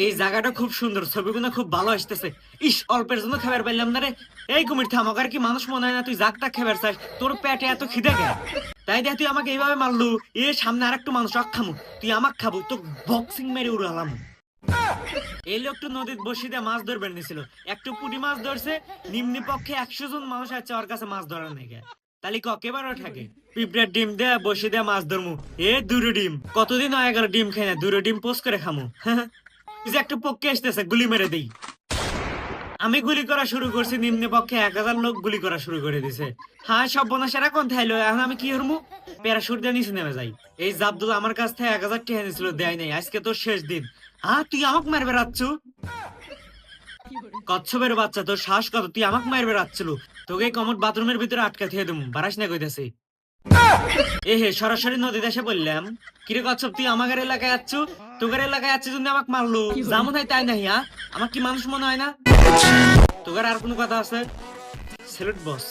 এই জায়গাটা খুব সুন্দর, ছবিগুলো খুব ভালো আসতেছে। ইস, অল্পের জন্য খাবার পাইলাম না রে। এই কুমির থাম, আর কি মানুষ মনে হয় না তুই জাগটা খাবার চাস? তোর পেটে এত খিদে গে? তাই দেখ তুই আমাকে এইভাবে মারলু। এ সামনে আর একটু মানুষ খামু, তুই আমাক খাবো, তো বক্সিং মেরে উড়ালাম। এই লোকটা নদীর বসি দিয়ে মাছ ধরবেন নিছিল, একটু পুঁটি মাছ ধরছে। নিম্নি পক্ষে 100 জন মানুষ আছে ওর কাছে মাছ ধরার নাকি। তাহলে ককেবারও থাকে পিঁপড়ার ডিম দিয়ে বসে দিয়ে মাছ ধরমু। এ দুটো ডিম, কতদিন হয়ে গেল ডিম খাই না, দুটো ডিম পোস্ট করে খামু। যে একটা পক্ষে আসতেছে, গুলি মেরে দেই। আমি গুলি করা শুরু করছি, নিম্নে পক্ষে 1000 লোক গুলি করা শুরু করে দিছে। হ্যাঁ, সব বনাসেরা কোন থাইলো, এখন আমি কি হরমু? প্যারাশুট দিয়ে নিচে নেমে যাই। এই জাবদুল আমার কাছ থেকে 1000 টাকা নিয়েছিল, দেয় নাই। আজকে তোর শেষ দিন। হ্যাঁ, তুই আমাকে মারবে রাখছু? কচ্ছপের বাচ্চা, তোর শ্বাস কত? তুই আমাকে মারবে রাখছিল। তোকে কমট বাথরুমের ভিতরে আটকা থিয়ে দেবো, বারাস না কইতাছি। এ হে, সরাসরি নদীতে এসে বললাম। কিরে কচ্ছপ, তুই আমার এলাকায় যাচ্ছ? তোদের এলাকায় যাচ্ছে জন্য আমাকে মারলো, যেমন হয় তাই নাই। হ্যাঁ, আমার কি মানুষ মনে হয় না? তোদের আর কোনো কথা আছে? স্যালুট বস।